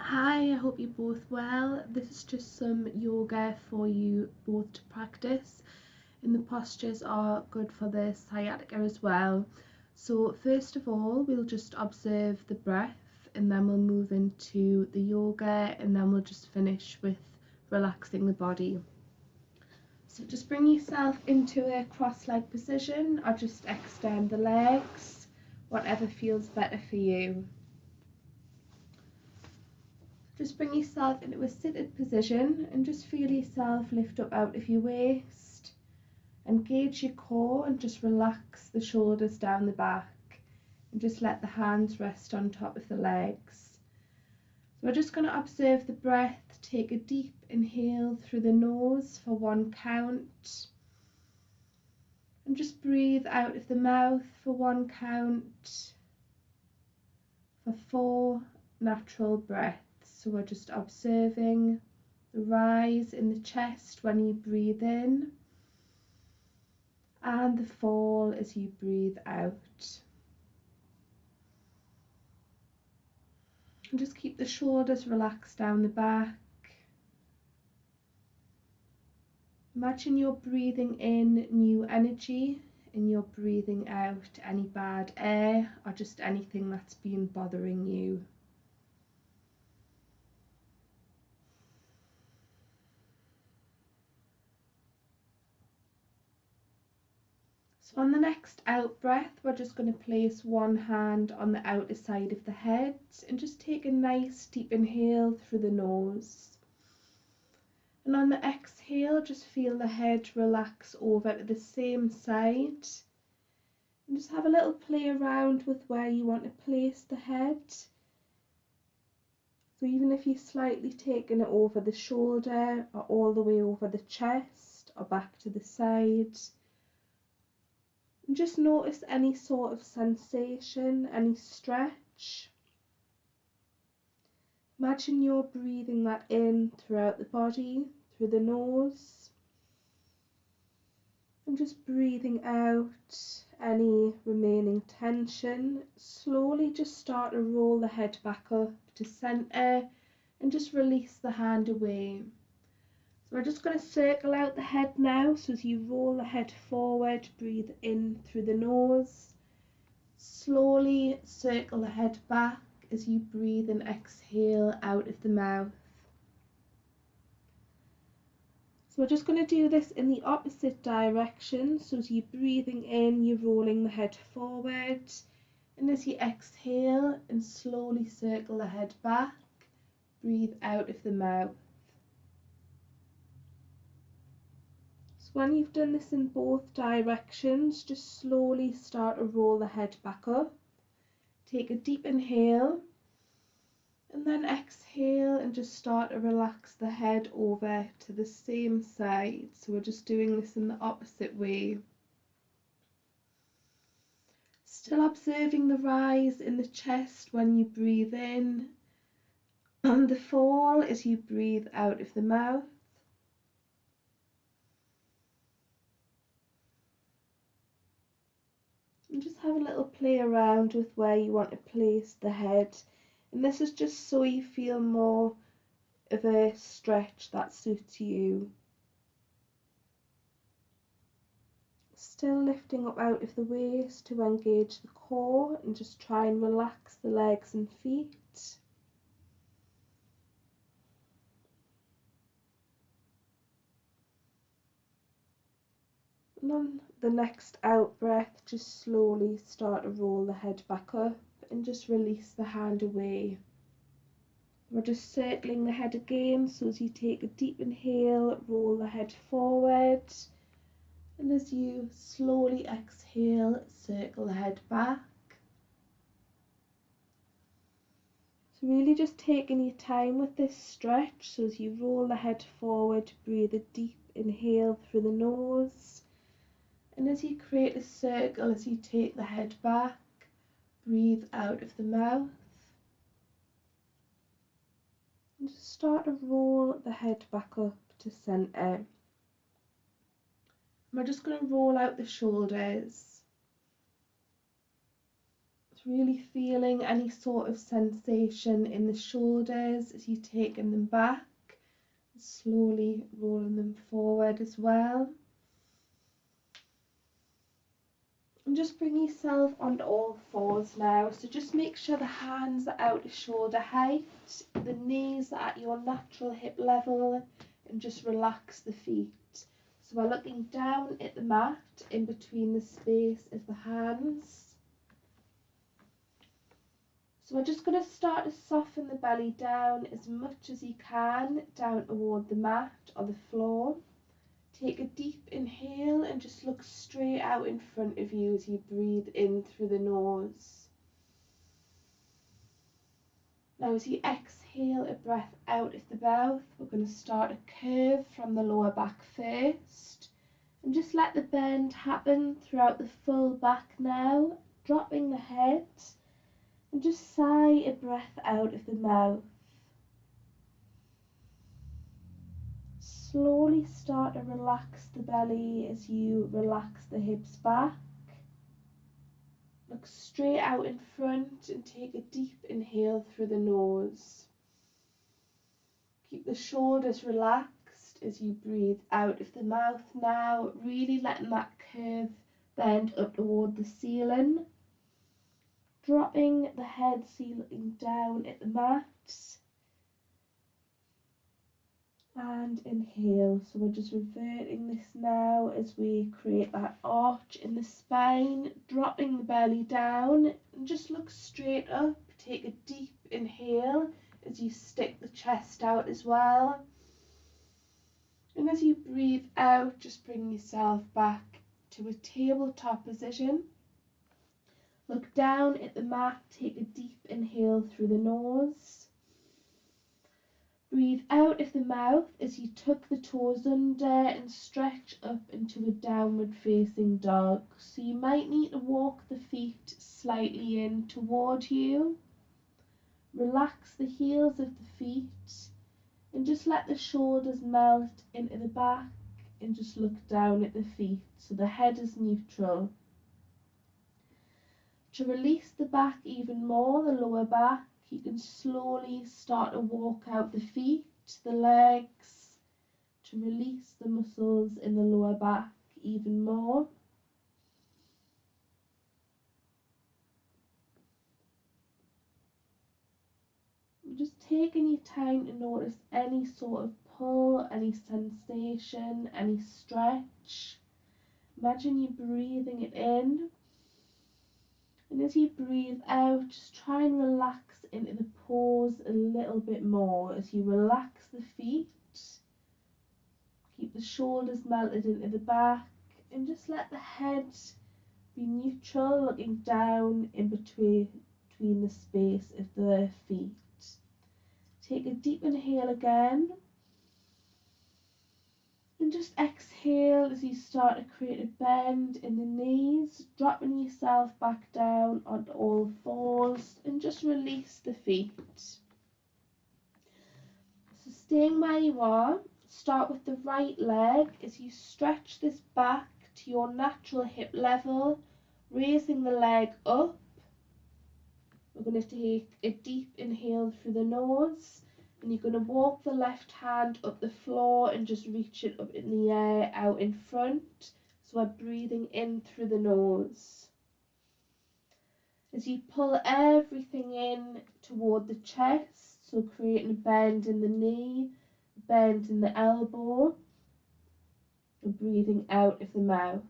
Hi, I hope you're both well. This is just some yoga for you both to practice, and the postures are good for the sciatica as well. So first of all, we'll just observe the breath, and then we'll move into the yoga, and then we'll just finish with relaxing the body. So just bring yourself into a cross-leg position, or just extend the legs, whatever feels better for you. Just bring yourself into a seated position and just feel yourself lift up out of your waist. Engage your core and just relax the shoulders down the back and just let the hands rest on top of the legs. So we're just going to observe the breath. Take a deep inhale through the nose for 1 count. And just breathe out of the mouth for 1 count. For 4 natural breaths. So we're just observing the rise in the chest when you breathe in and the fall as you breathe out. And just keep the shoulders relaxed down the back. Imagine you're breathing in new energy and you're breathing out any bad air or just anything that's been bothering you. So on the next out breath, we're just going to place one hand on the outer side of the head and just take a nice deep inhale through the nose. And on the exhale, just feel the head relax over to the same side. And just have a little play around with where you want to place the head. So even if you're slightly taking it over the shoulder or all the way over the chest or back to the side. And just notice any sort of sensation, any stretch. Imagine you're breathing that in throughout the body, through the nose. And just breathing out any remaining tension. Slowly just start to roll the head back up to centre and just release the hand away. So we're just going to circle out the head now. So as you roll the head forward, breathe in through the nose. Slowly circle the head back as you breathe and exhale out of the mouth. So we're just going to do this in the opposite direction. So as you're breathing in, you're rolling the head forward. And as you exhale and slowly circle the head back, breathe out of the mouth. So when you've done this in both directions, just slowly start to roll the head back up. Take a deep inhale and then exhale and just start to relax the head over to the same side. So we're just doing this in the opposite way. Still observing the rise in the chest when you breathe in and the fall as you breathe out of the mouth. And just have a little play around with where you want to place the head. And this is just so you feel more of a stretch that suits you. Still lifting up out of the waist to engage the core and just try and relax the legs and feet. And on the next out breath, just slowly start to roll the head back up and just release the hand away. We're just circling the head again, so as you take a deep inhale, roll the head forward. And as you slowly exhale, circle the head back. So really just taking your time with this stretch. So as you roll the head forward, breathe a deep inhale through the nose. And as you create a circle, as you take the head back, breathe out of the mouth. And just start to roll the head back up to centre. We're just going to roll out the shoulders. really feeling any sort of sensation in the shoulders as you taking them back, slowly rolling them forward as well. And just bring yourself onto all fours now. So just make sure the hands are out to shoulder height, the knees are at your natural hip level, and just relax the feet. So we're looking down at the mat in between the space of the hands. So we're just going to start to soften the belly down as much as you can, down toward the mat or the floor. Take a deep inhale and just look straight out in front of you as you breathe in through the nose. Now as you exhale a breath out of the mouth, we're going to start a curve from the lower back first. And just let the bend happen throughout the full back now, dropping the head. And just sigh a breath out of the mouth. Slowly start to relax the belly as you relax the hips back. Look straight out in front and take a deep inhale through the nose. Keep the shoulders relaxed as you breathe out of the mouth now, really letting that curve bend up toward the ceiling. Dropping the head so you're looking down at the mat. And inhale. So we're just reverting this now as we create that arch in the spine, dropping the belly down and just look straight up. Take a deep inhale as you stick the chest out as well. And as you breathe out, just bring yourself back to a tabletop position. Look down at the mat, take a deep inhale through the nose. Breathe out of the mouth as you tuck the toes under and stretch up into a downward facing dog. So you might need to walk the feet slightly in toward you. Relax the heels of the feet and just let the shoulders melt into the back and just look down at the feet so the head is neutral. To release the back even more, the lower back, you can slowly start to walk out the feet, the legs, to release the muscles in the lower back even more. Just taking your time to notice any sort of pull, any sensation, any stretch. Imagine you breathing it in. And as you breathe out, just try and relax into the pause a little bit more as you relax the feet. Keep the shoulders melted into the back and just let the head be neutral, looking down in between the space of the feet. Take a deep inhale again. And just exhale as you start to create a bend in the knees, dropping yourself back down onto all fours and just release the feet. So staying where you are, start with the right leg as you stretch this back to your natural hip level, raising the leg up. We're going to take a deep inhale through the nose. And you're going to walk the left hand up the floor and just reach it up in the air out in front. So we're breathing in through the nose. As you pull everything in toward the chest, so creating a bend in the knee, bend in the elbow, and breathing out of the mouth.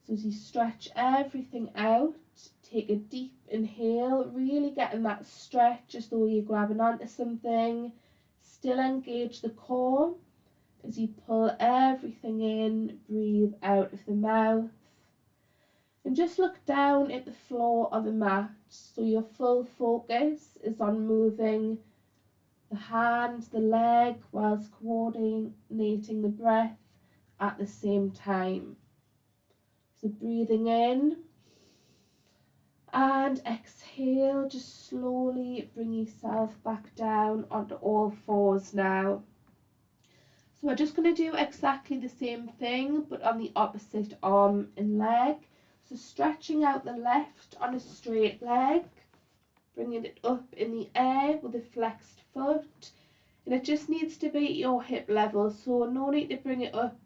So as you stretch everything out, take a deep inhale, really getting that stretch as though you're grabbing onto something. Still engage the core. As you pull everything in, breathe out of the mouth. And just look down at the floor of the mat. So your full focus is on moving the hand, the leg, whilst coordinating the breath at the same time. So breathing in. And exhale, just slowly bring yourself back down onto all fours now. So we're just going to do exactly the same thing, but on the opposite arm and leg. So stretching out the left on a straight leg, bringing it up in the air with a flexed foot, and it just needs to be at your hip level, so no need to bring it up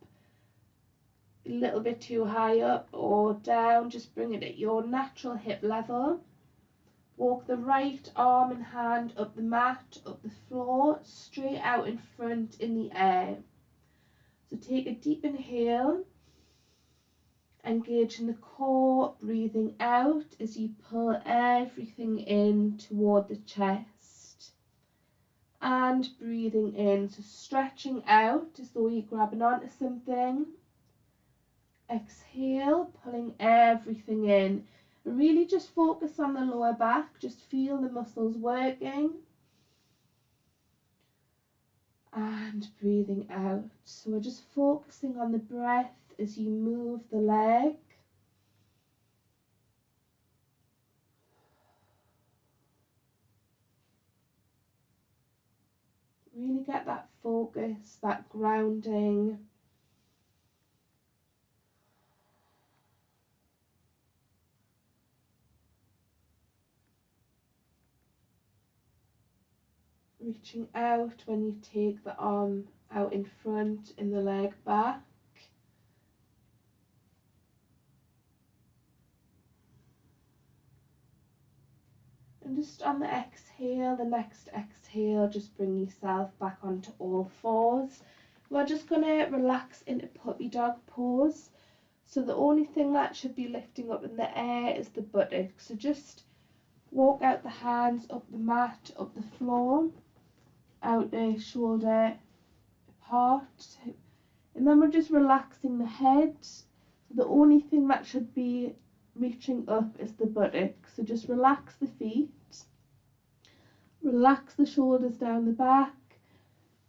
a little bit too high up or down, just bring it at your natural hip level. Walk the right arm and hand up the mat, up the floor, straight out in front in the air. So take a deep inhale, engaging the core, breathing out as you pull everything in toward the chest. And breathing in, so stretching out as though you're grabbing onto something. Exhale, pulling everything in. And really just focus on the lower back, just feel the muscles working. And breathing out. So we're just focusing on the breath as you move the leg. Really get that focus, that grounding. Reaching out when you take the arm out in front and the leg back. And just on the exhale, the next exhale, just bring yourself back onto all fours. We're just going to relax into puppy dog pose. So the only thing that should be lifting up in the air is the buttocks. So just walk out the hands, up the mat, up the floor, out the shoulder apart. And then we're just relaxing the head. So the only thing that should be reaching up is the buttocks. So just relax the feet. Relax the shoulders down the back.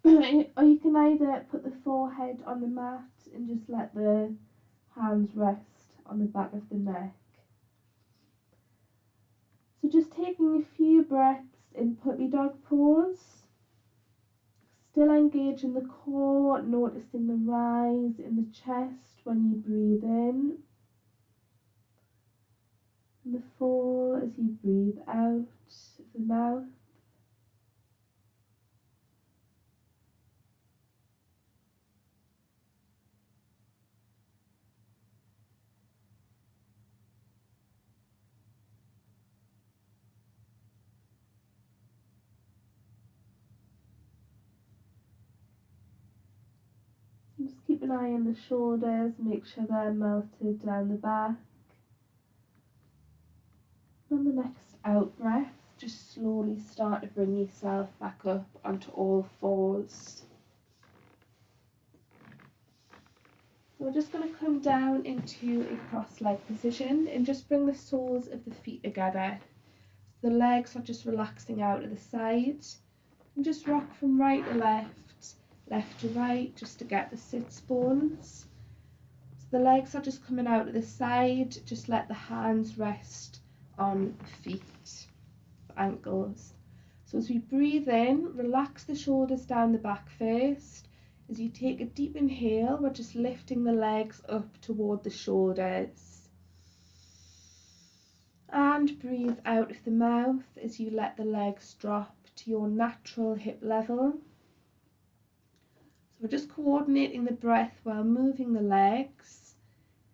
Or you can either put the forehead on the mat and just let the hands rest on the back of the neck. So just taking a few breaths in puppy dog pose. Still engaging the core, noticing the rise in the chest when you breathe in. And the fall as you breathe out of the mouth. Just keep an eye on the shoulders, make sure they're melted down the back. On the next out breath, just slowly start to bring yourself back up onto all fours. We're just going to come down into a cross-leg position and just bring the soles of the feet together. The legs are just relaxing out to the side. And just rock from right to left, left to right, just to get the sits bones. So the legs are just coming out to the side. Just let the hands rest on feet, ankles. So as we breathe in, relax the shoulders down the back first. As you take a deep inhale, we're just lifting the legs up toward the shoulders. And breathe out of the mouth as you let the legs drop to your natural hip level. So we're just coordinating the breath while moving the legs.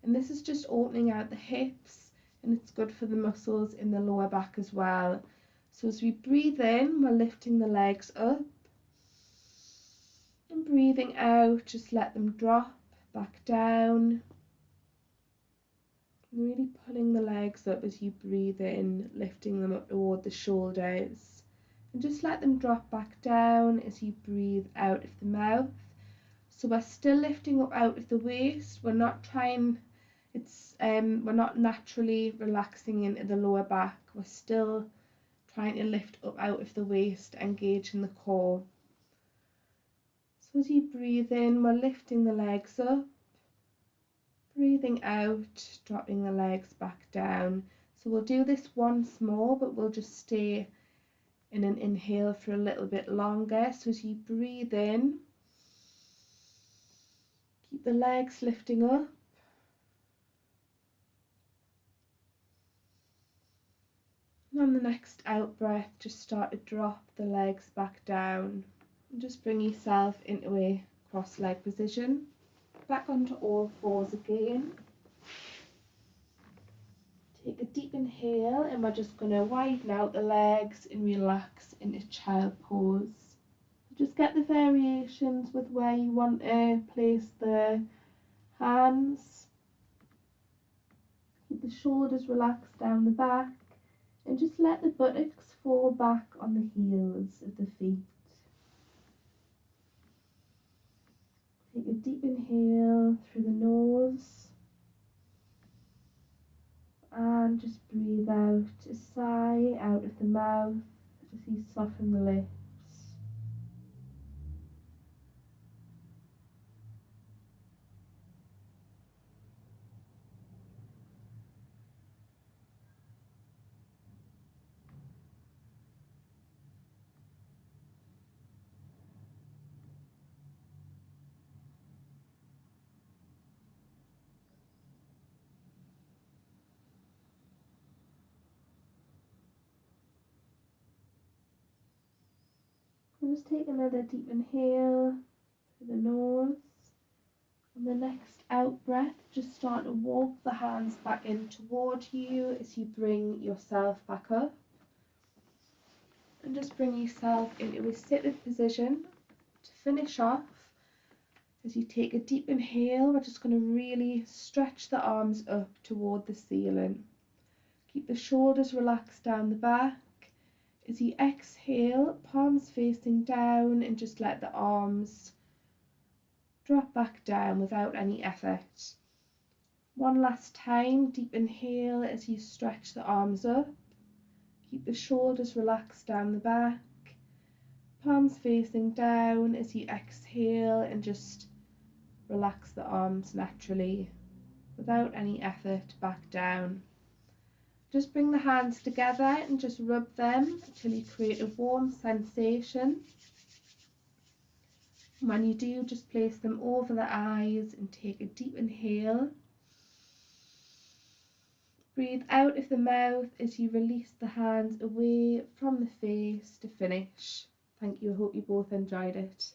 And this is just opening out the hips, and it's good for the muscles in the lower back as well. So as we breathe in, we're lifting the legs up. And breathing out, just let them drop back down. And really pulling the legs up as you breathe in, lifting them up toward the shoulders. And just let them drop back down as you breathe out of the mouth. So we're still lifting up out of the waist. We're not naturally relaxing into the lower back. We're still trying to lift up out of the waist, engaging the core. So as you breathe in, we're lifting the legs up. Breathing out, dropping the legs back down. So we'll do this once more, but we'll just stay in an inhale for a little bit longer. So as you breathe in, keep the legs lifting up. And on the next out breath, just start to drop the legs back down and just bring yourself into a cross-leg position. Back onto all fours again. Take a deep inhale and we're just going to widen out the legs and relax into child pose. Just get the variations with where you want to place the hands. Keep the shoulders relaxed down the back and just let the buttocks fall back on the heels of the feet. Take a deep inhale through the nose and just breathe out a sigh out of the mouth as you soften the lips. And just take another deep inhale through the nose. On the next out breath, just start to walk the hands back in toward you as you bring yourself back up. And just bring yourself into a seated position. To finish off, as you take a deep inhale, we're just going to really stretch the arms up toward the ceiling. Keep the shoulders relaxed down the back. As you exhale, palms facing down, and just let the arms drop back down without any effort. One last time, deep inhale as you stretch the arms up. Keep the shoulders relaxed down the back. Palms facing down as you exhale, and just relax the arms naturally without any effort back down. Just bring the hands together and just rub them until you create a warm sensation. And when you do, just place them over the eyes and take a deep inhale. Breathe out of the mouth as you release the hands away from the face to finish. Thank you. I hope you both enjoyed it.